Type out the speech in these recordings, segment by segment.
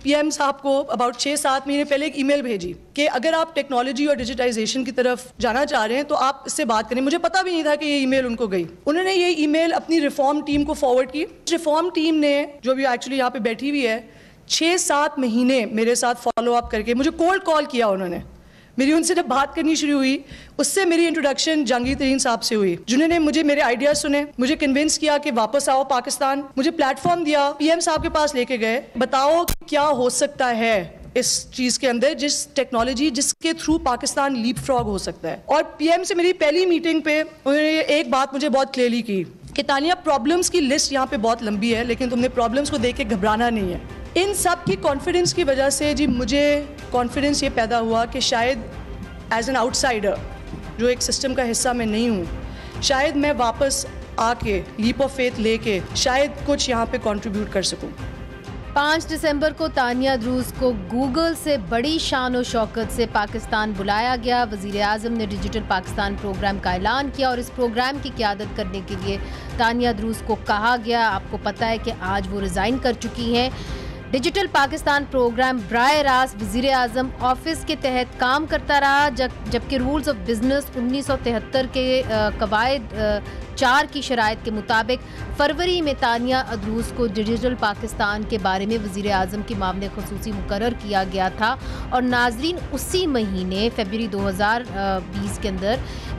P M صاحب کو about 6-7 مہینے پہلے ایک ای میل بھیجی کہ اگر آپ ٹیکنالوجی اور ڈیجیٹائزیشن کی طرف جانا چاہ رہے ہیں تو آپ اس سے بات کریں. مجھے پتا بھی نہیں تھا کہ یہ ای میل ان کو گئی. انہوں نے یہ ای میل اپنی ریفارم ٹیم کو فارورڈ کی. ریفارم ٹیم نے جو بھی ایکچولی یہاں پہ بیٹھی ہوئی ہے 6-7 مہینے میرے ساتھ فالو اپ کر کے مجھے کولڈ کال کیا. انہوں نے میری ان سے جب بات کرنی شروع ہوئی اس سے میری انٹروڈکشن جہانگیر ترین صاحب سے ہوئی جنہوں نے مجھے میرے آئیڈیاز سنے, مجھے کنونس کیا کہ واپس آؤ پاکستان, مجھے پلیٹ فارم دیا, پی ایم صاحب کے پاس لے کے گئے. بتاؤ کیا ہو سکتا ہے اس چیز کے اندر, جس ٹیکنالوجی جس کے تھرو پاکستان لیپ فراگ ہو سکتا ہے. اور پی ایم سے میری پہلی میٹنگ پہ انہوں نے ایک بات مجھے بہت کلیئرلی کی کہ تانیہ پرابلمس کی لسٹ یہاں پہ بہت لمبی ہے لیکن تم نے پرابلمس کو دیکھ کے گھبرانا نہیں ہے. ان سب کی کانفیڈنس کی وجہ سے جی مجھے کانفیڈنس یہ پیدا ہوا کہ شاید ایز این آؤٹ سائڈر جو ایک سسٹم کا حصہ میں نہیں ہوں, شاید میں واپس آ کے لیپ آف فیتھ لے کے شاید کچھ یہاں پہ کنٹریبیوٹ کر سکوں. 5 دسمبر کو تانیہ دروز کو گوگل سے بڑی شان و شوکت سے پاکستان بلایا گیا. وزیر اعظم نے ڈیجیٹل پاکستان پروگرام کا اعلان کیا اور اس پروگرام کی قیادت کرنے کے لیے تانیہ دروز کو کہا گیا. آپ کو پتہ ہے کہ آج وہ ریزائن کر چکی ہیں. ڈیجیٹل پاکستان پروگرام براہ راست وزیر اعظم آفس کے تحت کام کرتا رہا جبکہ رولز آف بزنس 1973 کے قواعد 4 کی شرائط کے مطابق فروری میں تانیہ دروز کو ڈیجیٹل پاکستان کے بارے میں وزیر اعظم کی معاون خصوصی مقرر کیا گیا تھا اور ناظرین اسی مہینے فروری 2020 کے اندر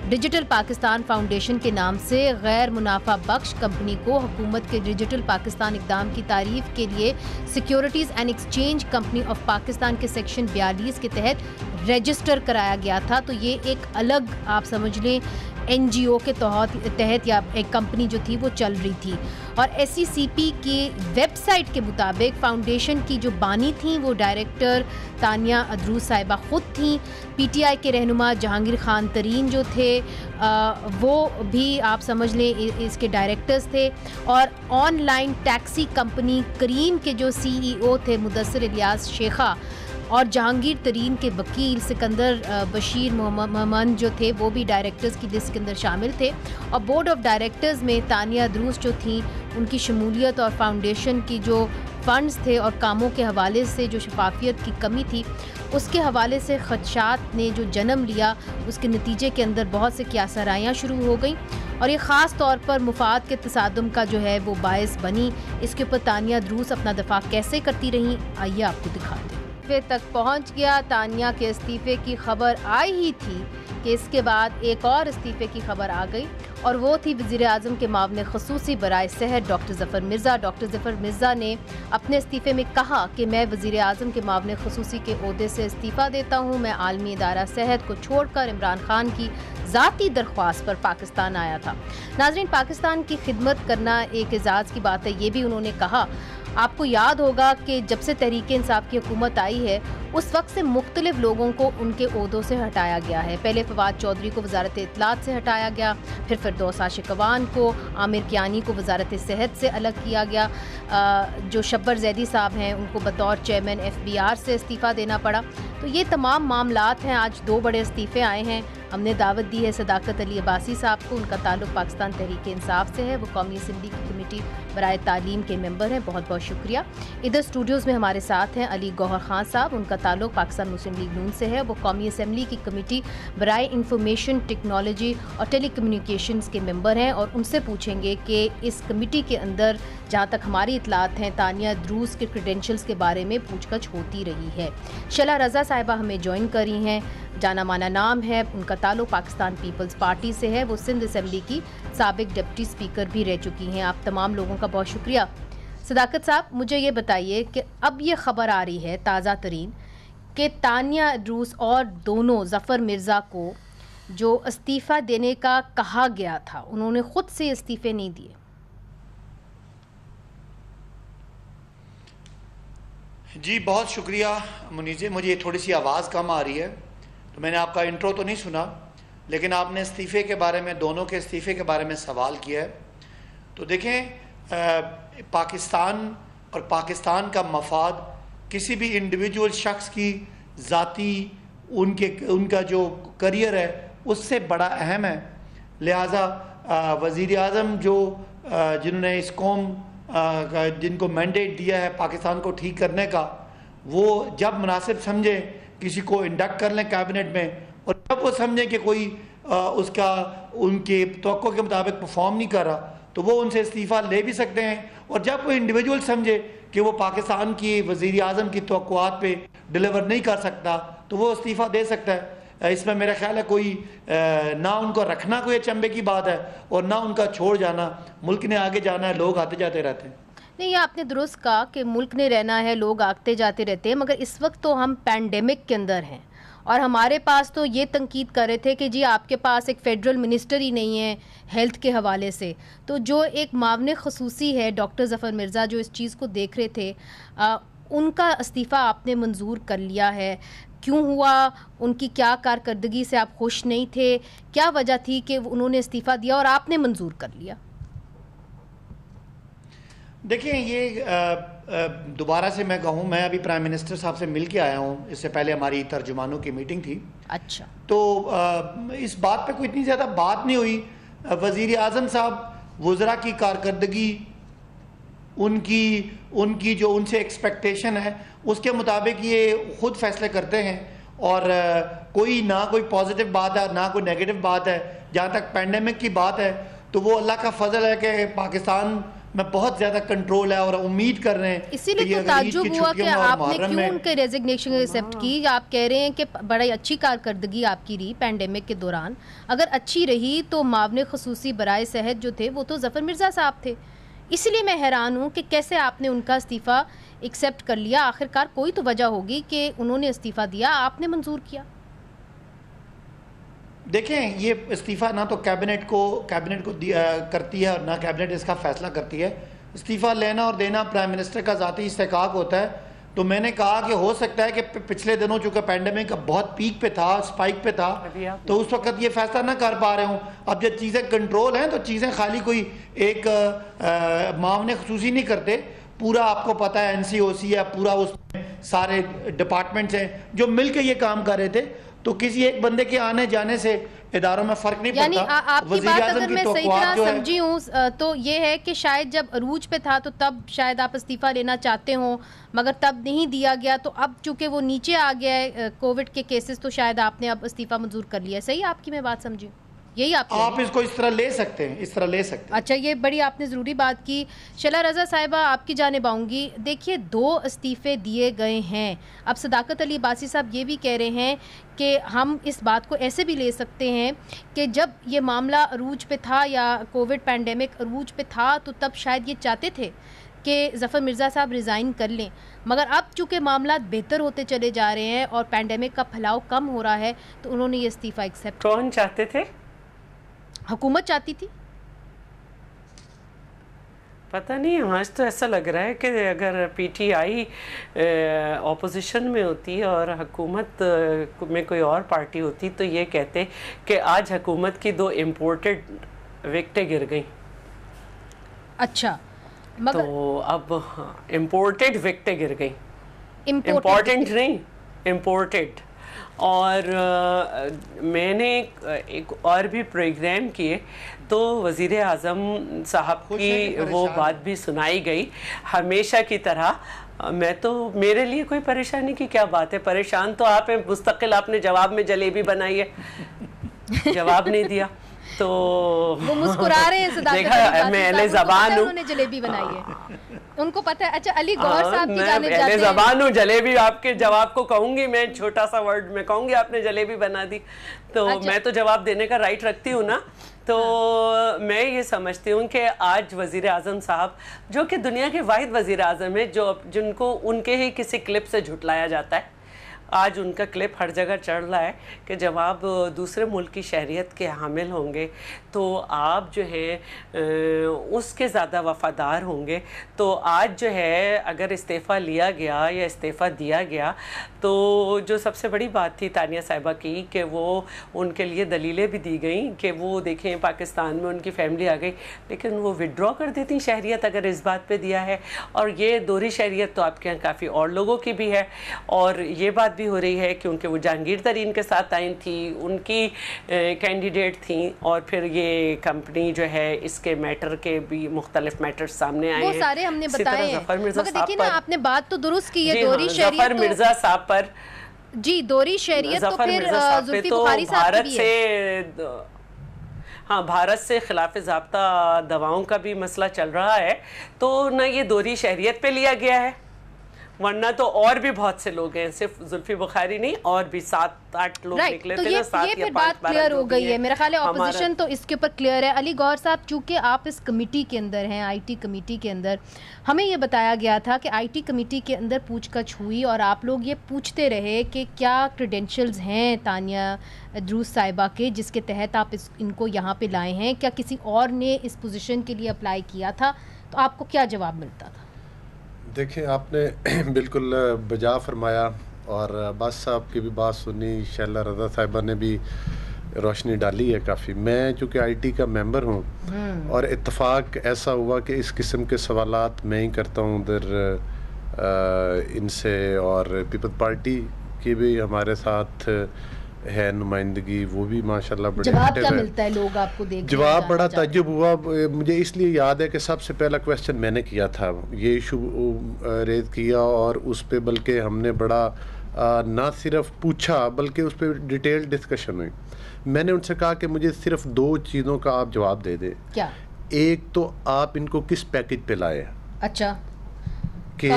ڈیجیٹل پاکستان فاؤنڈیشن کے نام سے غیر منافع بخش کمپنی کو حکومت کے ڈیجیٹل پاکستان اقدام کی تعریف کے لیے securities and exchange company of Pakistan کے سیکشن 42 کے تحت رجسٹر کرایا گیا تھا. تو یہ ایک الگ آپ سمجھ لیں این جی او کے تحت یا ایک کمپنی جو تھی وہ چل رہی تھی. اور ایس سی سی پی کی ویب سائٹ کے مطابق فاؤنڈیشن کی جو بانی تھیں وہ ڈائریکٹر تانیہ دروز صاحبہ خود تھیں. پی ٹی آئی کے رہنما جہانگیر خان ترین جو تھے وہ بھی آپ سمجھ لیں اس کے ڈائریکٹرز تھے. اور آن لائن ٹیکسی کمپنی کریم کے جو سی ای او تھے مدثر الیاس شیخہ اور جہانگیر ترین کے وکیل سکندر بشیر محمد جو تھے وہ بھی ڈائریکٹرز کی لسٹ کے اندر شامل تھے. اور بورڈ آف ڈائریکٹرز میں تانیہ دروز جو تھیں ان کی شمولیت اور فاؤنڈیشن کی جو فنڈز تھے اور کاموں کے حوالے سے جو شفافیت کی کمی تھی اس کے حوالے سے خدشات نے جو جنم لیا اس کے نتیجے کے اندر بہت سے کیاسرائیاں شروع ہو گئیں اور یہ خاص طور پر مفاد کے تصادم کا جو ہے وہ باعث بنی. اس کے اوپر تانیہ دروز اپنا دفاع کیسے کرتی رہیں آئیے آپ کو دکھاتے ہیں. تک پہنچ گیا. تانیہ کے استعفے کی خبر آئی ہی تھی کہ اس کے بعد ایک اور استعفے کی خبر آ گئی اور وہ تھی وزیر اعظم کے معاون خصوصی برائے صحت ڈاکٹر ظفر مرزا. ڈاکٹر ظفر مرزا نے اپنے استعفے میں کہا کہ میں وزیر اعظم کے معاون خصوصی کے عہدے سے استعفیٰ دیتا ہوں. میں عالمی ادارہ صحت کو چھوڑ کر عمران خان کی ذاتی درخواست پر پاکستان آیا تھا. ناظرین, پاکستان کی خدمت کرنا ایک اعزاز کی بات ہے, یہ بھی انہوں نے کہا. آپ کو یاد ہوگا کہ جب سے تحریک انصاف کی حکومت آئی ہے اس وقت سے مختلف لوگوں کو ان کے عہدوں سے ہٹایا گیا ہے. پہلے فواد چودھری کو وزارت اطلاعات سے ہٹایا گیا, پھر فردوس عاشقوان کو, عامر کیانی کو وزارت صحت سے الگ کیا گیا, جو شبر زیدی صاحب ہیں ان کو بطور چیئرمین ایف بی آر سے استعفیٰ دینا پڑا. تو یہ تمام معاملات ہیں. آج 2 بڑے استعفے آئے ہیں. ہم نے دعوت دی ہے صداقت علی عباسی صاحب کو, ان کا تعلق پاکستان تحریک انصاف سے ہے, وہ قومی اسمبلی کی کمیٹی برائے تعلیم کے ممبر ہیں. بہت بہت شکریہ. ادھر اسٹوڈیوز میں ہمارے ساتھ ہیں علی گوہر خان صاحب, ان کا تعلق پاکستان مسلم لیگ نون سے ہے, وہ قومی اسمبلی کی کمیٹی برائے انفارمیشن ٹیکنالوجی اور ٹیلی کمیونیکیشنز کے ممبر ہیں اور ان سے پوچھیں گے کہ اس کمیٹی کے اندر جہاں تک ہماری اطلاعات ہیں تانیہ دروز کے کریڈینشلز کے بارے میں پوچھ گچھ ہوتی رہی ہے. شلا رضا صاحبہ ہمیں جوائن کری ہیں, جانا مانا نام ہے, ان کا تعلق پاکستان پیپلز پارٹی سے ہے, وہ سندھ اسمبلی کی سابق ڈپٹی اسپیکر بھی رہ چکی ہیں. آپ تمام لوگوں کا بہت شکریہ. صداقت صاحب, مجھے یہ بتائیے کہ اب یہ خبر آ رہی ہے تازہ ترین کہ تانیہ دروز اور دونوں ظفر مرزا کو جو استعفیٰ دینے کا کہا گیا تھا انہوں نے خود سے استعفے نہیں دیے. جی بہت شکریہ منیزے. مجھے تھوڑی سی آواز کم آ رہی ہے تو میں نے آپ کا انٹرو تو نہیں سنا, لیکن آپ نے استعفے کے بارے میں, دونوں کے استعفے کے بارے میں سوال کیا ہے. تو دیکھیں, پاکستان اور پاکستان کا مفاد کسی بھی انڈیویجول شخص کی ذاتی ان کا جو کریئر ہے اس سے بڑا اہم ہے. لہٰذا وزیر اعظم جنہوں نے اس قوم جن کو مینڈیٹ دیا ہے پاکستان کو ٹھیک کرنے کا, وہ جب مناسب سمجھے کسی کو انڈکٹ کر لیں کیبنٹ میں, اور جب وہ سمجھیں کہ کوئی اس کا ان کے توقع کے مطابق پرفارم نہیں کر رہا تو وہ ان سے استعفیٰ لے بھی سکتے ہیں, اور جب کوئی انڈیویجول سمجھے کہ وہ پاکستان کی وزیر اعظم کی توقعات پہ ڈیلیور نہیں کر سکتا تو وہ استعفیٰ دے سکتا ہے. اس میں میرا خیال ہے کوئی نہ ان کو رکھنا کوئی اچنبے کی بات ہے اور نہ ان کا چھوڑ جانا. ملک نے آگے جانا ہے, لوگ آتے جاتے رہتے ہیں. نہیں, یہ آپ نے درست کہا کہ ملک نے رہنا ہے, لوگ آتے جاتے رہتے ہیں, مگر اس وقت تو ہم پینڈیمک کے اندر ہیں اور ہمارے پاس تو یہ تنقید کر رہے تھے کہ جی آپ کے پاس ایک فیڈرل منسٹر ہی نہیں ہے ہیلتھ کے حوالے سے. تو جو ایک معاون خصوصی ہے ڈاکٹر ظفر مرزا جو اس چیز کو دیکھ رہے تھے, ان کا استعفیٰ آپ نے منظور کر لیا ہے. کیوں ہوا؟ ان کی کیا کارکردگی سے آپ خوش نہیں تھے؟ کیا وجہ تھی کہ انہوں نے استعفیٰ دیا اور آپ نے منظور کر لیا؟ دیکھیں, یہ دوبارہ سے میں کہوں, میں ابھی پرائم منسٹر صاحب سے مل کے آیا ہوں, اس سے پہلے ہماری ترجمانوں کی میٹنگ تھی. اچھا. تو اس بات پہ کوئی اتنی زیادہ بات نہیں ہوئی. وزیر اعظم صاحب وزراء کی کارکردگی, ان کی جو ان سے ایکسپیکٹیشن ہے اس کے مطابق یہ خود فیصلے کرتے ہیں, اور کوئی نہ کوئی پازیٹیو بات ہے نہ کوئی نیگیٹو بات ہے. جہاں تک پینڈیمک کی بات ہے تو وہ اللہ کا فضل ہے کہ پاکستان میں بہت زیادہ کنٹرول ہے, اور امید کر رہے ہیں. اسی لیے تو تعجب ہوا کہ آپ نے کیوں ان کے ریزگنیشن ایکسیپٹ کی. آپ کہہ رہے ہیں کہ بڑی اچھی کارکردگی آپ کی رہی پینڈیمک کے دوران. اگر اچھی رہی تو معاون خصوصی برائے صحت جو تھے وہ تو ظفر مرزا صاحب تھے. اسی لیے میں حیران ہوں کہ کیسے آپ نے ان کا استعفیٰ ایکسیپٹ کر لیا. آخرکار کوئی تو وجہ ہوگی کہ انہوں نے استعفیٰ دیا, آپ نے منظور کیا. دیکھیں, یہ استعفیٰ نہ تو کیبنٹ کو کرتی ہے اور نہ کیبنٹ اس کا فیصلہ کرتی ہے. استعفیٰ لینا اور دینا پرائم منسٹر کا ذاتی استحقاق ہوتا ہے. تو میں نے کہا کہ ہو سکتا ہے کہ پچھلے دنوں چونکہ پینڈیمک بہت پیک پہ تھا, سپائک پہ تھا, تو اس وقت یہ فیصلہ نہ کر پا رہے ہوں. اب جب چیزیں کنٹرول ہیں تو چیزیں خالی کوئی ایک معاون خصوصی نہیں کرتے, پورا آپ کو پتہ ہے NCOC ہے, پورا اس میں سارے ڈپارٹمنٹس ہیں جو مل کے یہ کام کر رہے تھے. تو کسی ایک بندے کے آنے جانے سے اداروں میں فرق نہیں پڑتا. یعنی آپ کی بات اگر میں صحیح طرح سمجھی ہوں تو یہ ہے کہ شاید جب عروج پہ تھا تو تب شاید آپ استعفیٰ لینا چاہتے ہوں, مگر تب نہیں دیا گیا. تو اب چونکہ وہ نیچے آ گیا ہے کووڈ کے کیسز تو شاید آپ نے اب استعفیٰ منظور کر لیا. صحیح آپ کی میں بات سمجھی؟ یہی آپ اس کو اس طرح لے سکتے ہیں, اس طرح لے سکتے ہیں. اچھا, یہ بڑی آپ نے ضروری بات کی. شعلہ رضا صاحبہ, آپ کی جانب آؤں گی. دیکھیے, 2 استعفے دیے گئے ہیں. اب صداقت علی عباسی صاحب یہ بھی کہہ رہے ہیں کہ ہم اس بات کو ایسے بھی لے سکتے ہیں کہ جب یہ معاملہ عروج پہ تھا یا کووڈ پینڈیمک عروج پہ تھا تو تب شاید یہ چاہتے تھے کہ ظفر مرزا صاحب ریزائن کر لیں, مگر اب چونکہ معاملات بہتر ہوتے چلے جا رہے ہیں اور پینڈیمک کا پھیلاؤ کم ہو رہا ہے تو انہوں نے یہ استعفیٰ ایکسیپٹ. کون چاہتے تھے؟ حکومت چاہتی تھی. پتہ نہیں, آج تو ایسا لگ رہا ہے کہ اگر PTI اپوزیشن میں ہوتی اور حکومت میں کوئی اور پارٹی ہوتی تو یہ کہتے کہ آج حکومت کی 2 امپورٹڈ وکٹیں گر گئیں. اچھا, تو اب امپورٹڈ وکٹیں گر گئیں, امپورٹنٹ نہیں, امپورٹڈ. اور میں نے ایک اور بھی پروگرام کیے تو وزیر اعظم صاحب کی وہ بات بھی سنائی گئی ہمیشہ کی طرح. میں تو, میرے لیے کوئی پریشانی کی کیا بات ہے, پریشان تو آپ ہیں مستقل. آپ نے جواب میں جلیبی بنائی ہے, جواب نہیں دیا تو وہ مسکرا رہے ہیں. دیکھا, میں اہل زبان ہوں, انہوں نے جلیبی بنائی ہے, ان کو پتہ ہے. اچھا, علی گوہر صاحب کی جانب جاتے ہیں. میں اہل زبان ہوں, جلیبی آپ کے جواب کو کہوں گی میں, چھوٹا سا ورڈ میں کہوں گی آپ نے جلیبی بنا دی, تو میں تو جواب دینے کا رائٹ رکھتی ہوں نا. تو میں یہ سمجھتی ہوں کہ آج وزیر اعظم صاحب جو کہ دنیا کے واحد وزیر اعظم ہیں جن کو ان کے ہی کسی کلپ سے جھٹلایا جاتا ہے, آج ان کا کلپ ہر جگہ چڑھ رہا ہے کہ جب آپ دوسرے ملک کی شہریت کے حامل ہوں گے تو آپ جو ہے اس کے زیادہ وفادار ہوں گے. تو آج جو ہے اگر استعفیٰ لیا گیا یا استعفیٰ دیا گیا تو جو سب سے بڑی بات تھی تانیہ صاحبہ کی کہ وہ ان کے لیے دلیلیں بھی دی گئیں کہ وہ دیکھیں پاکستان میں ان کی فیملی آ گئی, لیکن وہ وڈرا کر دیتی شہریت اگر اس بات پہ دیا ہے. اور یہ دوہری شہریت تو آپ کے یہاں کافی اور لوگوں کی بھی ہے, اور یہ بات بھی ہو رہی ہے کیونکہ وہ جہانگیر ترین کے ساتھ آئی تھی, ان کی کینڈیڈیٹ تھیں, اور پھر یہ کمپنی جو ہے اس کے میٹر کے بھی مختلف میٹر سامنے آئے ہیں, وہ سارے ہم نے بتائے ہیں. مگر دیکھیں نا, آپ نے بات تو درست کی ہے, دوری ظفر شہریت مرزا صاحب پر, جی دوری شہریت تو پھر زلفی بخاری صاحب کی بھی ہے. ہاں, بھارت سے خلاف ضابطہ دواؤں کا بھی مسئلہ چل رہا ہے, تو نہ یہ دوری شہریت پہ لیا گیا ہے, ورنہ تو اور بھی بہت سے لوگ ہیں, صرف زلفی بخاری نہیں, اور بھی 7-8 لوگ نکلے تھے نا, 7 یا 5 بات کلیئر ہو گئی ہے. میرا خیال ہے اپوزیشن تو اس کے اوپر کلیئر ہے. علی گوہر صاحب, چونکہ آپ اس کمیٹی کے اندر ہیں, آئی ٹی کمیٹی کے اندر, ہمیں یہ بتایا گیا تھا کہ آئی ٹی کمیٹی کے اندر پوچھ گچھ ہوئی اور آپ لوگ یہ پوچھتے رہے کہ کیا کریڈینشلز ہیں تانیہ دروز صاحبہ کے جس کے تحت آپ ان کو یہاں پہ لائے ہیں, کیا کسی اور نے اس پوزیشن کے لیے اپلائی کیا تھا, تو آپ کو کیا جواب ملتا تھا؟ دیکھیں, آپ نے بالکل بجا فرمایا, اور عباس صاحب کی بھی بات سنی, شیلا رضا صاحبہ نے بھی روشنی ڈالی ہے کافی. میں چونکہ آئی ٹی کا ممبر ہوں, اور اتفاق ایسا ہوا کہ اس قسم کے سوالات میں ہی کرتا ہوں ادھر ان سے, اور پیپل پارٹی کی بھی ہمارے ساتھ ہے نمائندگی, وہ بھی ماشاءاللہ بڑے جواب کیا ملتا ہے لوگ آپ کو دیکھ کے؟ جواب بڑا تعجب ہوا مجھے, اس لیے یاد ہے کہ سب سے پہلا کویسچن میں نے کیا تھا, یہ ایشو ریز کیا, اور اس پہ بلکہ ہم نے بڑا نہ صرف پوچھا بلکہ اس پہ ڈیٹیل ڈسکشن ہوئی. میں نے ان سے کہا کہ مجھے صرف 2 چیزوں کا آپ جواب دے دیں. کیا؟ ایک تو آپ ان کو کس پیکج پہ لائے, اچھا, کہ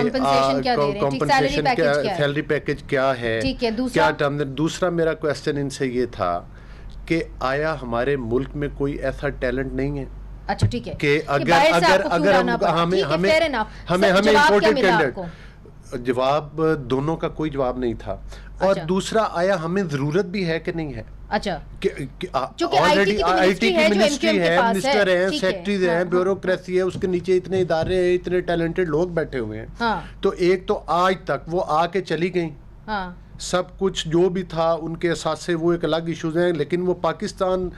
سیلری پیکج کیا ہے, کیا ٹرم. دوسرا میرا کویسچن ان سے یہ تھا کہ آیا ہمارے ملک میں کوئی ایسا ٹیلنٹ نہیں ہے, اچھا ٹھیک ہے, کہ اگر ہمیں امپورٹڈ کینڈیڈیٹ. جواب دونوں کا کوئی جواب نہیں تھا. اور دوسرا, آیا ہمیں ضرورت بھی ہے کہ نہیں ہے. اچھا, آلریڈی آئی ٹی کی منسٹری ہے, منسٹر ہیں, سیکٹریز ہیں, بیوروکریسی ہے, اس کے نیچے اتنے ادارے ہیں, اتنے ٹیلنٹڈ لوگ بیٹھے ہوئے ہیں. تو ایک تو آج تک وہ آ کے چلی گئیں, سب کچھ جو بھی تھا ان کے اثاثے وہ ایک الگ ایشوز ہیں, لیکن وہ پاکستان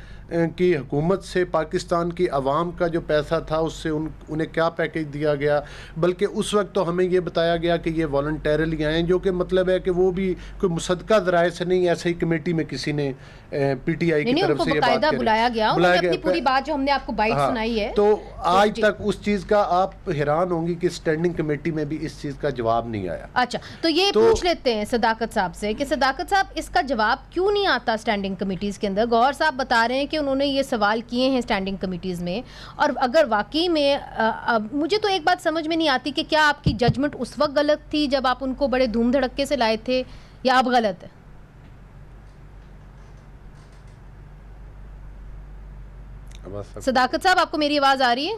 کی حکومت سے, پاکستان کی عوام کا جو پیسہ تھا اس سے انہیں کیا پیکیج دیا گیا. بلکہ اس وقت تو ہمیں یہ بتایا گیا کہ یہ والنٹیرلی آئے, جو کہ مطلب ہے کہ وہ بھی کوئی مصدقہ ذرائع سے نہیں, ایسے ہی کمیٹی میں کسی نے پی ٹی آئی کی طرف سے یہ بات کری, بلایا گیا, اپنی پوری بات جو ہم نے آپ کو بائٹ سنائی ہے. تو آج تک اس چیز کا آپ حیران ہوں گی کہ اسٹینڈنگ کمیٹی میں بھی اس چیز کا جواب نہیں آیا. اچھا, تو یہ پوچھ لیتے ہیں صداقت صاحب سے کہ صداقت صاحب, اس کا جواب کیوں نہیں آتا اسٹینڈنگ کمیٹیز کے اندر؟ گوہر صاحب بتا رہے ہیں کہ انہوں نے یہ سوال کیے ہیں اسٹینڈنگ کمیٹیز میں, اور اگر واقعی میں مجھے تو ایک بات سمجھ میں نہیں آتی کہ کیا آپ کی ججمنٹ اس وقت غلط تھی جب آپ ان کو بڑے دھوم دھڑکے سے لائے تھے, یا اب غلط ہے؟ صداقت صاحب, آپ کو میری آواز آ رہی ہے؟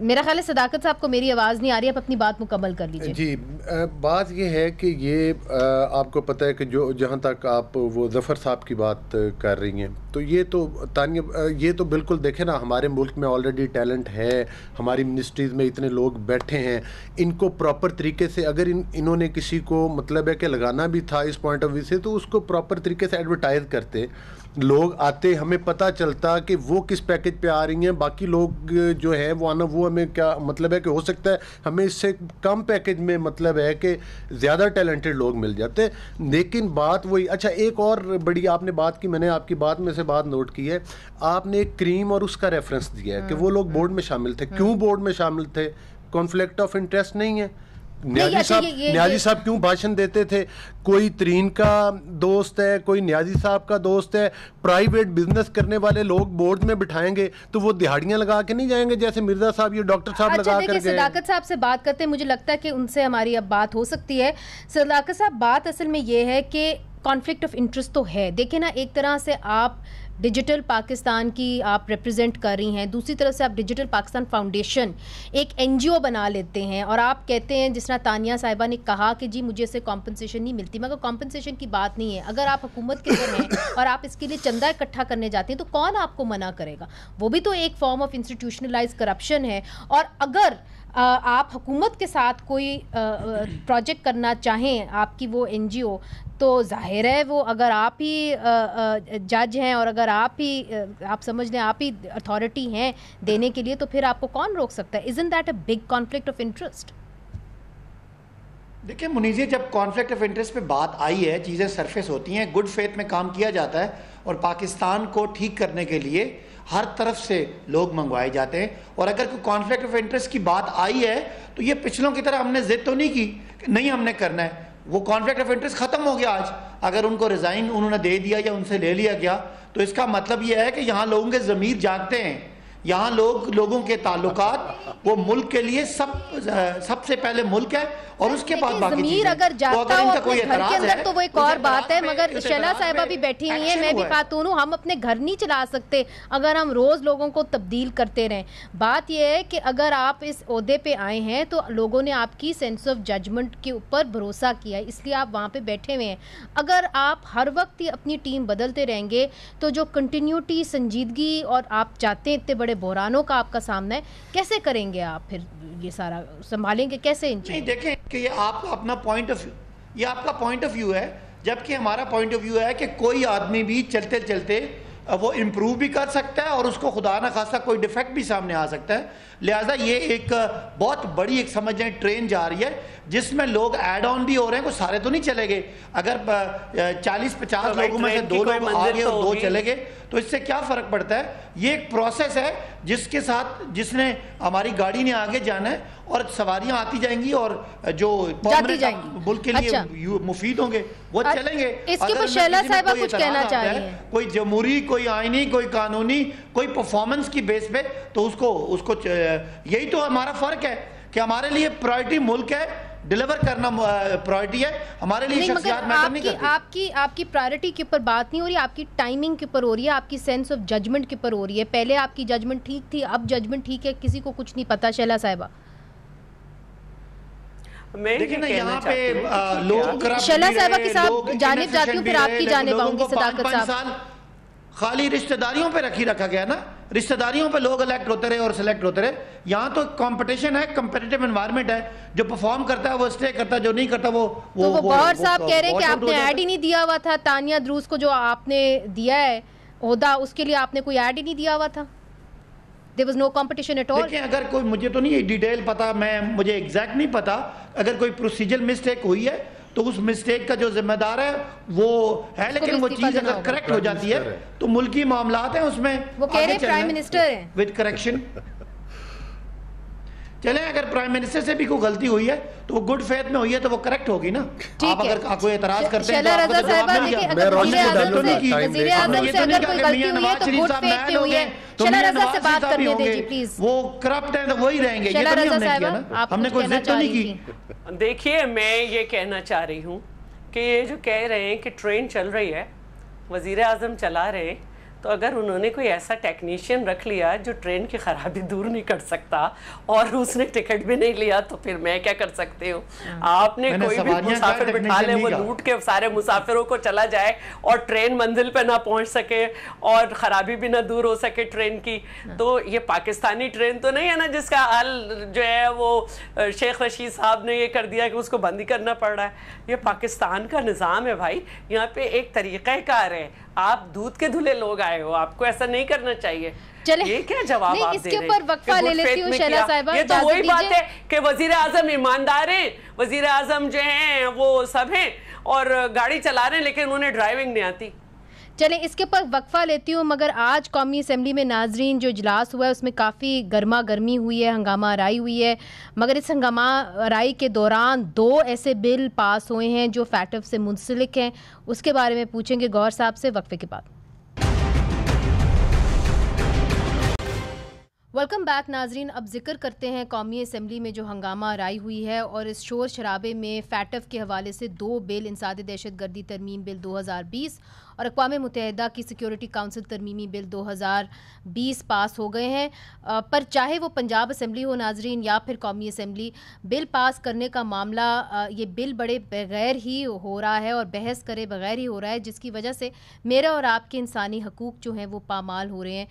میرا خیال ہے صداقت صاحب کو میری آواز نہیں آ رہی, آپ اپنی بات مکمل کر لیجیے. جی, بات یہ ہے کہ یہ آپ کو پتہ ہے کہ جو جہاں تک آپ وہ ظفر صاحب کی بات کر رہی ہیں, تو یہ تو تانیہ, یہ تو بالکل دیکھیں نا, ہمارے ملک میں آلریڈی ٹیلنٹ ہے, ہماری منسٹریز میں اتنے لوگ بیٹھے ہیں, ان کو پراپر طریقے سے اگر انہوں نے کسی کو مطلب ہے کہ لگانا بھی تھا اس پوائنٹ آف ویو سے, تو اس کو پراپر طریقے سے ایڈورٹائز کرتے, لوگ آتے, ہمیں پتہ چلتا کہ وہ کس پیکج پہ آ رہی ہیں, باقی لوگ جو ہیں وہ آنا, وہ ہمیں کیا مطلب ہے کہ ہو سکتا ہے ہمیں اس سے کم پیکج میں مطلب ہے کہ زیادہ ٹیلنٹڈ لوگ مل جاتے. لیکن بات وہی, اچھا ایک اور بڑی آپ نے بات کی, میں نے آپ کی بات میں سے بات نوٹ کی ہے, آپ نے ایک کریم اور اس کا ریفرنس دیا ہے کہ وہ لوگ بورڈ میں شامل تھے. کیوں بورڈ میں شامل تھے؟ کانفلکٹ آف انٹرسٹ نہیں ہے. نیازی صاحب کیوں بھاشن دیتے تھے؟ کوئی ترین کا دوست ہے, کوئی نیازی صاحب کا دوست ہے, پرائیویٹ بزنس کرنے والے لوگ بورڈ میں بٹھائیں گے تو وہ دہاڑیاں لگا کے نہیں جائیں گے جیسے مرزا صاحب یا ڈاکٹر صاحب لگا کر گئے. صداقت صاحب سے بات کرتے ہیں, مجھے لگتا ہے کہ ان سے ہماری اب بات ہو سکتی ہے. صداقت صاحب, بات اصل میں یہ ہے کہ کانفلکٹ آف انٹرسٹ تو ہے. دیکھیں نا, ایک طرح سے آپ ڈیجیٹل پاکستان کی آپ ریپرزینٹ کر رہی ہیں, دوسری طرف سے آپ ڈیجیٹل پاکستان فاؤنڈیشن ایک این جی او بنا لیتے ہیں, اور آپ کہتے ہیں جس طرح تانیہ صاحبہ نے کہا کہ جی مجھے اس سے کمپنسیشن نہیں ملتی, مگر کمپنسیشن کی بات نہیں ہے. اگر آپ حکومت کے اندر ہیں اور آپ اس کے لیے چندہ اکٹھا کرنے جاتے ہیں تو کون آپ کو منع کرے گا؟ وہ بھی تو ایک فارم آف انسٹیٹیوشنلائز کرپشن ہے. اور اگر آپ حکومت کے ساتھ کوئی پروجیکٹ کرنا چاہیں, آپ کی وہ این جی او, تو ظاہر ہے وہ اگر آپ ہی جج ہیں اور اگر آپ ہی آپ سمجھ لیں آپ ہی اتھارٹی ہیں دینے کے لیے, تو پھر آپ کو کون روک سکتا ہے؟ Isn't that a big conflict of interest? دیکھیں منیزی، جب کانفلکٹ آف انٹرسٹ پہ بات آئی ہے، چیزیں سرفیس ہوتی ہیں، گڈ فیتھ میں کام کیا جاتا ہے اور پاکستان کو ٹھیک کرنے کے لیے ہر طرف سے لوگ منگوائے جاتے ہیں. اور اگر کوئی کانفلکٹ آف انٹرسٹ کی بات آئی ہے تو یہ پچھلوں کی طرح ہم نے ضد تو نہیں کی کہ نہیں ہم نے کرنا ہے. وہ کانفلکٹ آف انٹرسٹ ختم ہو گیا آج. اگر ان کو ریزائن انہوں نے دے دیا یا ان سے لے لیا گیا تو اس کا مطلب یہ ہے کہ یہاں لوگوں کے ضمیر جاگتے ہیں. یہاں لوگوں کے تعلقات وہ ملک کے لیے سب سے پہلے ملک ہے اور اس کے بعد باقی چیزیں. ضمیر اگر جاگتا ہو اپنے گھر کے اندر تو وہ ایک اور بات ہے، مگر شیلا صاحبہ بھی بیٹھی ہوئی ہیں، میں بھی خاتون ہوں، ہم اپنے گھر نہیں چلا سکتے اگر ہم روز لوگوں کو تبدیل کرتے رہیں. بات یہ ہے کہ اگر آپ اس عہدے پہ آئے ہیں تو لوگوں نے آپ کی سینس آف ججمنٹ کے اوپر بھروسہ کیا ہے، اس لیے آپ وہاں پہ بیٹھے ہوئے ہیں. اگر آپ ہر وقت ہی اپنی ٹیم بدلتے رہیں گے تو جو کنٹینیوٹی، سنجیدگی اور آپ چاہتے ہیں اتنے بڑے بحرانوں کا آپ کا سامنا ہے، کیسے کریں گے آپ؟ پھر یہ سارا سنبھالیں گے کیسے؟ ان چیزیں دیکھیں کہ یہ آپ کا اپنا پوائنٹ آف ویو، یہ آپ کا پوائنٹ آف ویو ہے، جبکہ ہمارا پوائنٹ آف ویو ہے کہ کوئی آدمی بھی چلتے چلتے وہ امپروو بھی کر سکتا ہے اور اس کو خدا نہ خواستہ کوئی ڈیفیکٹ بھی سامنے آ سکتا ہے. لہٰذا یہ ایک بہت بڑی ایک سمجھ جائیں ٹرین جا رہی ہے جس میں لوگ ایڈ آن بھی ہو رہے ہیں. کوئی سارے تو نہیں چلے گئے. اگر 40-50 لوگوں میں سے 2 لوگ آ گئے اور 2 چلے گئے تو اس سے کیا فرق پڑتا ہے؟ یہ ایک پروسیس ہے جس کے ساتھ جس نے ہماری گاڑی نے آگے جانا ہے اور سواریاں آتی جائیں گی اور جو ملک کے لیے مفید ہوں گے وہ چلیں گے. اس کے اوپر شیلا صاحبہ کچھ کہنا چاہ رہی ہیں. کوئی جمہوری، کوئی آئینی، کوئی قانونی، کوئی پرفارمنس کی بیس پہ تو اس کو یہی تو ہمارا فرق ہے کہ ہمارے لیے پرائرٹی ملک ہے، ڈیلیور کرنا پرائرٹی ہے. ہمارے لیے شخصیات میٹر نہیں کرتی. آپ کی پرائرٹی کے اوپر بات نہیں ہو رہی، آپ کی ٹائمنگ کے اوپر ہو رہی ہے، آپ کی سینس آف ججمنٹ کے اوپر ہو رہی ہے. پہلے آپ کی ججمنٹ ٹھیک تھی، اب ججمنٹ ٹھیک ہے، کسی کو کچھ نہیں پتا. شیلا صاحبہ دیکھیں نا یہاں پہ لوگ شیلا صاحبہ کی صاحب جانب جاتی ہوں، پھر آپ کی جانب آؤں گی. صداقت صاحب خالی رشتہ داریوں پہ رکھا گیا نا، رشتہ داریوں پہ لوگ الیکٹ ہوتے رہے اور سلیکٹ ہوتے رہے. یہاں تو کمپٹیشن ہے، کمپیٹیٹو انوائرمنٹ ہے. جو پرفارم کرتا ہے وہ اسٹے کرتا ہے، جو نہیں کرتا وہ گوہر صاحب کہہ رہے ہیں کہ آپ نے ایڈ ہی نہیں دیا ہوا تھا. تانیہ دروز کو جو آپ نے دیا ہے عہدہ، اس کے لیے آپ نے کوئی ایڈ ہی نہیں دیا ہوا تھا. There was no competition at all. دیکھیں اگر کوئی، مجھے تو نہیں ڈیٹیل پتا، مجھے ایگزیکٹ نہیں پتا. اگر کوئی پروسیجر مسٹیک ہوئی ہے تو اس مسٹیک کا جو ذمہ دار ہے وہ ہے، لیکن وہ چیز اگر کریکٹ ہو جاتی ہے تو ملکی معاملات ہیں، اس میں وہ کہہ رہے پرائم منسٹر ہیں ود کریکشن. چلیں اگر پرائم منسٹر سے بھی کوئی غلطی ہوئی ہے تو وہ گڈ فیتھ میں ہوئی ہے تو وہ کریکٹ ہوگی نا. آپ اگر کوئی اعتراض کرتے ہیں شیلا رضا صاحبہ دیکھیں، اگر وزیر اعظم سے اگر کوئی غلطی ہوئی ہے تو گڈ فیتھ میں ہوئی ہے. شیلا رضا سے بات کرنے دیجیے پلیز. وہ کرپٹ ہیں تو وہی رہیں گے. شیلا رضا صاحبہ آپ ہم نے کوئی ضد تو نہیں کی. دیکھیے میں یہ کہنا چاہ رہی ہوں کہ یہ جو کہہ رہے ہیں کہ ٹرین چل رہی ہے، وزیر اعظم چلا رہے ہیں، تو اگر انہوں نے کوئی ایسا ٹیکنیشین رکھ لیا جو ٹرین کی خرابی دور نہیں کر سکتا اور اس نے ٹکٹ بھی نہیں لیا تو پھر میں کیا کر سکتی ہوں؟ آپ نے کوئی بھی مسافر بٹھا لے، وہ لوٹ کے سارے مسافروں کو چلا جائے اور ٹرین منزل پہ نہ پہنچ سکے اور خرابی بھی نہ دور ہو سکے ٹرین کی، تو یہ پاکستانی ٹرین تو نہیں ہے نا جس کا حل جو ہے وہ شیخ رشید صاحب نے یہ کر دیا کہ اس کو بند ہی کرنا پڑ رہا ہے. یہ پاکستان کا نظام ہے بھائی، یہاں پہ ایک طریقہ کار ہے. آپ دودھ کے دھلے لوگ آئے ہو، آپ کو ایسا نہیں کرنا چاہیے. یہ کیا جواب آپ دے رہے ہیں؟ اس کے اوپر وقفہ لے لیتی ہوں شیلا صاحبہ. یہ تو وہی بات ہے کہ وزیر اعظم ایماندار ہیں، وزیر اعظم جو ہیں وہ سب ہیں اور گاڑی چلا رہے ہیں لیکن انہیں ڈرائیونگ نہیں آتی. چلیں اس کے اوپر وقفہ لیتی ہوں. مگر آج قومی اسمبلی میں ناظرین جو اجلاس ہوا ہے اس میں کافی گرما گرمی ہوئی ہے، ہنگامہ آرائی ہوئی ہے. مگر اس ہنگامہ آرائی کے دوران 2 ایسے بل پاس ہوئے ہیں جو فیٹف سے منسلک ہیں. اس کے بارے میں پوچھیں گے گوہر صاحب سے وقفے کے بعد. ویلکم بیک ناظرین. اب ذکر کرتے ہیں قومی اسمبلی میں جو ہنگامہ آرائی ہوئی ہے اور اس شور شرابے میں فیٹف کے حوالے سے 2 بل، انسداد دہشت گردی ترمیم بل 2020 اور اقوام متحدہ کی سیکیورٹی کونسل ترمیمی بل 2020 پاس ہو گئے ہیں. پر چاہے وہ پنجاب اسمبلی ہو ناظرین یا پھر قومی اسمبلی، بل پاس کرنے کا معاملہ یہ بل بڑے بغیر ہی ہو رہا ہے اور بحث کرے بغیر ہی ہو رہا ہے، جس کی وجہ سے میرے اور آپ کے انسانی حقوق جو ہیں وہ پامال ہو رہے ہیں.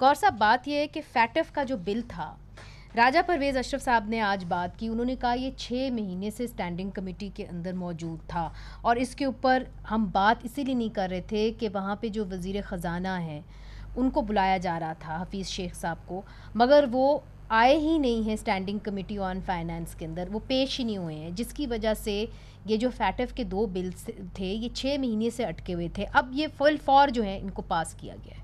گور صاحب بات یہ ہے کہ فیٹف کا جو بل تھا، راجہ پرویز اشرف صاحب نے آج بات کی. انہوں نے کہا یہ 6 مہینے سے اسٹینڈنگ کمیٹی کے اندر موجود تھا اور اس کے اوپر ہم بات اسی لیے نہیں کر رہے تھے کہ وہاں پہ جو وزیر خزانہ ہیں ان کو بلایا جا رہا تھا، حفیظ شیخ صاحب کو، مگر وہ آئے ہی نہیں ہیں اسٹینڈنگ کمیٹی آن فائنانس کے اندر, وہ پیش ہی نہیں ہوئے ہیں, جس کی وجہ سے یہ جو فیٹف کے 2 بلز تھے یہ 6 مہینے سے اٹکے ہوئے تھے, اب یہ فل فور جو ہے ان کو پاس کیا گیا ہے.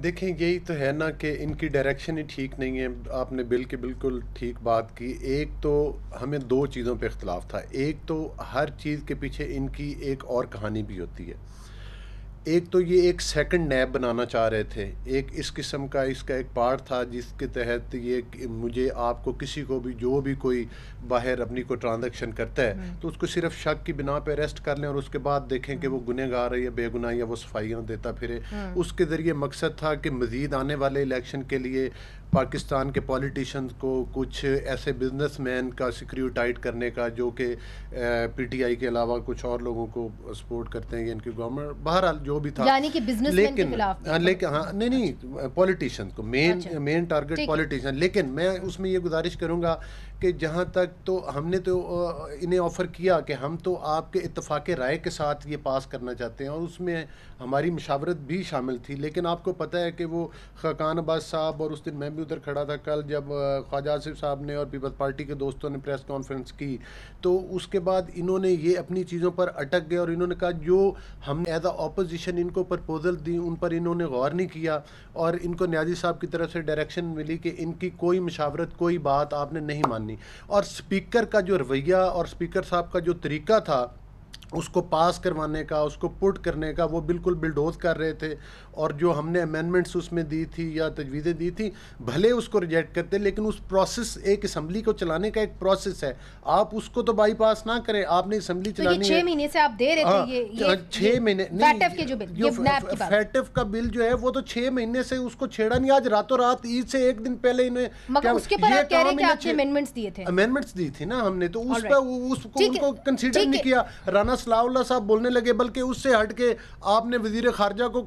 دیکھیں یہی تو ہے نا کہ ان کی ڈائریکشن ہی ٹھیک نہیں ہے. آپ نے بل کی بالکل ٹھیک بات کی. ایک تو ہمیں 2 چیزوں پہ اختلاف تھا. ایک تو ہر چیز کے پیچھے ان کی ایک اور کہانی بھی ہوتی ہے. ایک تو یہ ایک سیکنڈ نیب بنانا چاہ رہے تھے, ایک اس قسم کا اس کا ایک پارٹ تھا جس کے تحت یہ مجھے آپ کو کسی کو بھی جو بھی کوئی باہر اپنی کو ٹرانزیکشن کرتا ہے تو اس کو صرف شک کی بنا پہ اریسٹ کر لیں اور اس کے بعد دیکھیں کہ وہ گنہگار ہے یا بے گناہ یا وہ صفائیاں دیتا پھرے. اس کے ذریعے مقصد تھا کہ مزید آنے والے الیکشن کے لیے پاکستان کے پولیٹیشنز کو کچھ ایسے بزنس مین کا سیکریوٹائٹ کرنے کا جو کہ پی ٹی آئی کے علاوہ کچھ اور لوگوں کو سپورٹ کرتے ہیں, ان کی گورنمنٹ, بہرحال جو بھی تھا, یعنی کہ بزنس مین کے خلاف, لیکن ہاں نہیں پولیٹیشینز کو مین ٹارگٹ پولیٹیشین. لیکن میں اس میں یہ گزارش کروں گا کہ جہاں تک تو ہم نے تو انہیں آفر کیا کہ ہم تو آپ کے اتفاق رائے کے ساتھ یہ پاس کرنا چاہتے ہیں اور اس میں ہماری مشاورت بھی شامل تھی. لیکن آپ کو پتہ ہے کہ وہ خاقان عباس صاحب, اور اس دن میں بھی ادھر کھڑا تھا کل جب خواجہ آصف صاحب نے اور پیپلز پارٹی کے دوستوں نے پریس کانفرنس کی, تو اس کے بعد انہوں نے یہ اپنی چیزوں پر اٹک گئے اور انہوں نے کہا جو ہم نے ایز اے اپوزیشن ان کو پرپوزل دی ان پر انہوں نے غور نہیں کیا, اور ان کو نیازی صاحب کی طرف سے ڈائریکشن ملی کہ ان کی کوئی مشاورت کوئی بات آپ نے نہیں ماننی. اور اسپیکر کا جو رویہ اور اسپیکر صاحب کا جو طریقہ تھا اس کو پاس کروانے کا, اس کو پٹ کرنے کا, وہ بالکل بلڈوز کر رہے تھے. اور جو ہم نے امینڈمنٹس اس میں دی تھی یا تجویزیں دی تھی بھلے اس کو ریجیکٹ کرتے, لیکن اس پروسیس, ایک اسمبلی کو چلانے کا ایک پروسیس ہے, آپ اس کو تو بائی پاس نہ کریں. آپ نے اسمبلی چلانی ہے. 6 مہینے سے آپ دے رہے تھے یہ 6 مہینے فیٹف کا بل جو ہے وہ تو 6 مہینے سے اس کو چھیڑا نہیں. آج راتوں رات عید سے ایک دن پہلے انہیں, مگر اس کے پر آپ کہہ رہے ہیں کہ آپ نے امینڈمنٹس دیے تھے. امینڈمنٹس دی تھی نا ہم نے, تو اس پہ اس کو ان کو کنسیڈر نہیں کیا. رانا صلاح اللہ صاحب بولنے لگے, بلکہ اس سے ہٹ کے آپ نے وزیر خارجہ کو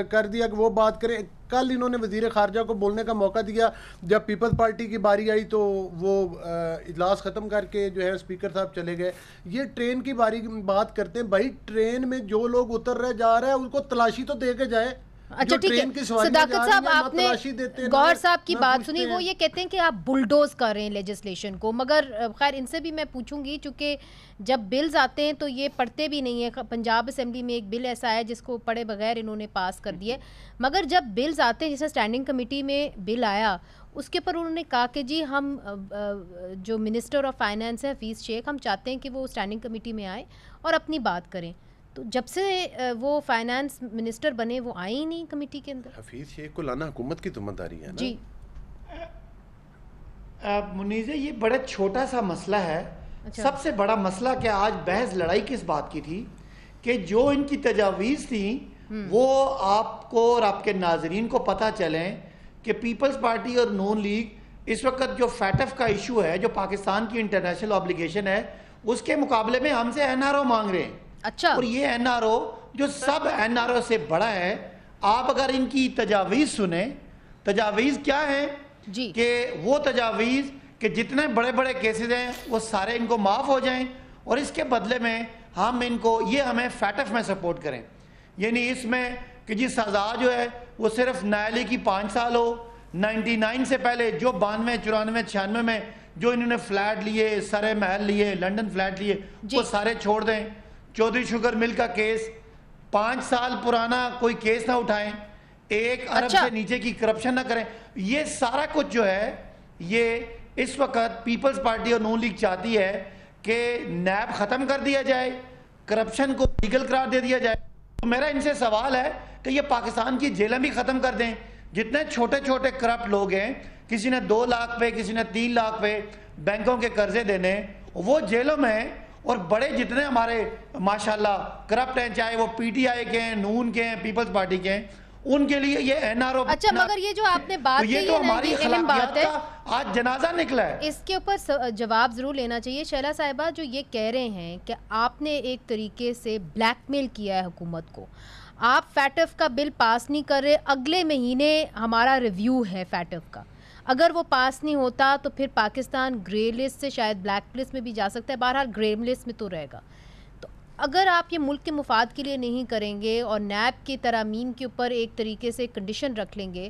کر دیا کہ وہ بات کریں. کل انہوں نے وزیر خارجہ کو بولنے کا موقع دیا, جب پیپلز پارٹی کی باری آئی تو وہ اجلاس ختم کر کے جو ہے اسپیکر صاحب چلے گئے. یہ ٹرین کی باری بات کرتے ہیں, بھائی ٹرین میں جو لوگ اتر رہے جا رہے ہیں ان کو تلاشی تو دے کے جائے. اچھا ٹھیک ہے صداقت صاحب, آپ نے گور صاحب کی بات سنی, وہ یہ کہتے ہیں کہ آپ بلڈوز کر رہے ہیں لیجسلیشن کو. مگر خیر ان سے بھی میں پوچھوں گی, چونکہ جب بلز آتے ہیں تو یہ پڑھتے بھی نہیں ہیں. پنجاب اسمبلی میں ایک بل ایسا ہے جس کو پڑھے بغیر انہوں نے پاس کر دیا, مگر جب بلز آتے ہیں, جیسے اسٹینڈنگ کمیٹی میں بل آیا اس کے پر انہوں نے کہا کہ جی ہم جو منسٹر آف فائنانس ہے حفیظ شیخ, ہم چاہتے ہیں کہ وہ اسٹینڈنگ کمیٹی میں آئیں اور اپنی بات کریں. تو جب سے وہ فائنانس منسٹر بنے وہ آئے ہی نہیں کمیٹی کے اندر. حفیظ شیخ کو لانا حکومت کی ذمہ داری ہے نا. جی منیزہ, یہ بڑا چھوٹا سا مسئلہ ہے. سب سے بڑا مسئلہ کہ آج بحث لڑائی کس بات کی تھی کہ جو ان کی تجاویز تھیں وہ آپ کو اور آپ کے ناظرین کو پتہ چلیں کہ پیپلز پارٹی اور نون لیگ اس وقت جو فیٹف کا ایشو ہے, جو پاکستان کی انٹرنیشنل آبلیگیشن ہے, اس کے مقابلے میں ہم سے این آر او مانگ رہے ہیں. اچھا, اور یہ این آر او جو سب این آر او سے بڑا ہے, آپ اگر ان کی تجاویز سنیں, تجاویز کیا ہیں جی, کہ وہ تجاویز کہ جتنے بڑے بڑے کیسز ہیں وہ سارے ان کو معاف ہو جائیں اور اس کے بدلے میں ہم ان کو یہ ہمیں فیٹف میں سپورٹ کریں. یعنی اس میں کہ جی سزا جو ہے وہ صرف نائلی کی 5 سال ہو. 99 سے پہلے جو 92, 94, 96 میں جو انہوں نے فلیٹ لیے, سرے محل لیے, لنڈن فلیٹ لیے, وہ سارے چھوڑ دیں. چودھری شوگر مل کا کیس 5 سال پرانا کوئی کیس نہ اٹھائیں, 1 ارب سے نیچے کی کرپشن نہ کریں. یہ سارا کچھ جو ہے یہ اس وقت پیپلز پارٹی اور نون لیگ چاہتی ہے کہ نیب ختم کر دیا جائے, کرپشن کو لیگل قرار دے دیا جائے. تو میرا ان سے سوال ہے کہ یہ پاکستان کی جیلیں بھی ختم کر دیں. جتنے چھوٹے چھوٹے کرپٹ لوگ ہیں, کسی نے 2 لاکھ پہ, کسی نے 3 لاکھ پہ بینکوں کے قرضے دینے, وہ جیلوں میں. اور بڑے جتنے ہمارے ماشاءاللہ کرپٹ ہیں, چاہے وہ پی ٹی آئی کے ہیں, نون کے ہیں, پیپلز پارٹی کے ہیں, ان کے لیے یہ این آر او. اچھا, مگر یہ جو آپ نے بات کی یہ تو ہماری اخلاقیات کا آج جنازہ نکلا ہے. اس کے اوپر جواب ضرور لینا چاہیے. شیلا صاحبہ, جو یہ کہہ رہے ہیں کہ آپ نے ایک طریقے سے بلیک میل کیا ہے حکومت کو, آپ فیٹف کا بل پاس نہیں کر رہے, اگلے مہینے ہمارا ریویو ہے فیٹف کا, اگر وہ پاس نہیں ہوتا تو پھر پاکستان گرے لسٹ سے شاید بلیک لسٹ میں بھی جا سکتا ہے, بہرحال گرے لسٹ میں تو رہے گا. تو اگر آپ یہ ملک کے مفاد کے لیے نہیں کریں گے اور نیب کی ترامیم کے اوپر ایک طریقے سے کنڈیشن رکھ لیں گے,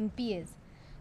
MPs,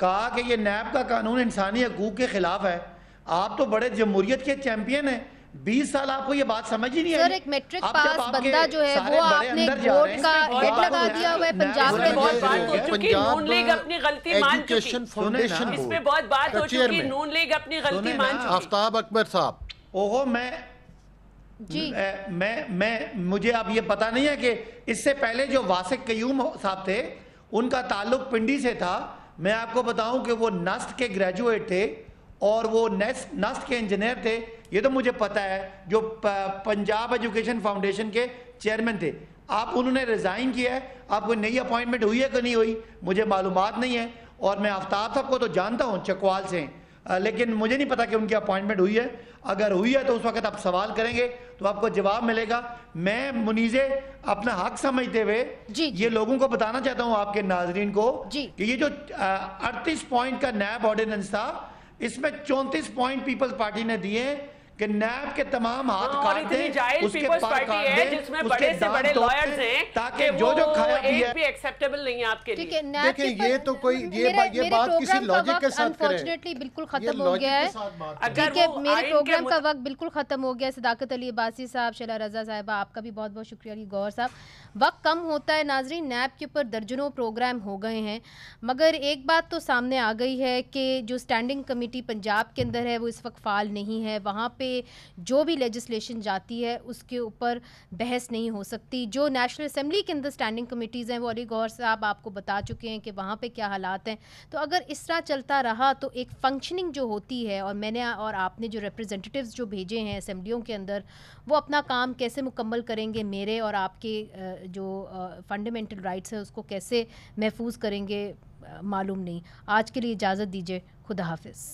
کہا کہ یہ نیب کا قانون انسانی حقوق کے خلاف ہے. آپ تو بڑے جمہوریت کے چیمپئن ہیں, 20 سال آپ کو یہ بات سمجھ ہی نہیں آئی. سر ایک میٹرک پاس بندہ جو ہے وہ آپ نے ووٹ کا ہیڈ لگا دیا ہوا ہے پنجاب میں. بہت بات ہو چکی, نون لیگ اپنی غلطی مان چکی, اس پہ بہت بات ہو چکی, نون لیگ اپنی غلطی مان چکی. آفتاب اکبر صاحب, اوہو مجھے اب یہ پتا نہیں ہے کہ اس سے پہلے جو واسق قیوم صاحب تھے ان کا تعلق پنڈی سے تھا. میں آپ کو بتاؤں کہ وہ نسٹ کے گریجویٹ تھے اور وہ نسٹ کے انجینئر تھے, یہ تو مجھے پتا ہے, جو پنجاب ایجوکیشن فاؤنڈیشن کے چیئرمین تھے. انہوں نے ریزائن کیا ہے, آپ کو نئی اپوائنٹمنٹ ہوئی ہے کہ نہیں ہوئی مجھے معلومات نہیں ہے, اور میں آفتاب صاحب کو تو جانتا ہوں چکوال سے, لیکن مجھے نہیں پتا کہ ان کی اپوائنٹمنٹ ہوئی ہے. اگر ہوئی ہے تو اس وقت آپ سوال کریں گے تو آپ کو جواب ملے گا. میں منیزے اپنا حق سمجھتے ہوئے یہ لوگوں کو بتانا چاہتا ہوں, آپ کے ناظرین کو, کہ یہ جو 38 پوائنٹ کا نیب آرڈیننس تھا, اس میں 34 پوائنٹ پیپلز پارٹی نے دیے کہ نیب کے تمام ہاتھ کاٹ دیں, اس کے پار کاٹ دیں, جس میں بڑے سے بڑے لائرز ہیں, تاکہ جو کھایا بھی ہے بھی ایکسیپٹیبل نہیں ہے آپ کے لیے. دیکھیں یہ تو کوئی یہ بات کسی لاجک کے ساتھ کریں. انفارچونیٹلی بالکل ختم ہو گیا ہے, میرے پروگرام کا وقت بالکل ختم ہو گیا. صداقت علی عباسی صاحب, شیلا رضا صاحبہ, آپ کا بھی بہت بہت شکریہ. علی گوہر صاحب, وقت کم ہوتا ہے ناظرین, نیب کے اوپر درجنوں پروگرام ہو گئے ہیں, مگر ایک بات تو سامنے آ گئی ہے کہ جو اسٹینڈنگ کمیٹی پنجاب کے اندر ہے وہ اس وقت فعال نہیں ہے. وہاں پہ جو بھی لیجسلیشن جاتی ہے اس کے اوپر بحث نہیں ہو سکتی. جو نیشنل اسمبلی کے اندر اسٹینڈنگ کمیٹیز ہیں وہ علی گوہر صاحب آپ کو بتا چکے ہیں کہ وہاں پہ کیا حالات ہیں. تو اگر اس طرح چلتا رہا تو ایک فنکشننگ جو ہوتی ہے, اور میں نے اور آپ نے جو ریپرزینٹیوز جو بھیجے ہیں اسمبلیوں کے اندر, وہ اپنا کام کیسے مکمل کریں گے, میرے اور آپ کے جو فنڈامنٹل رائٹس ہیں اس کو کیسے محفوظ کریں گے, معلوم نہیں. آج کے لیے اجازت دیجیے, خدا حافظ.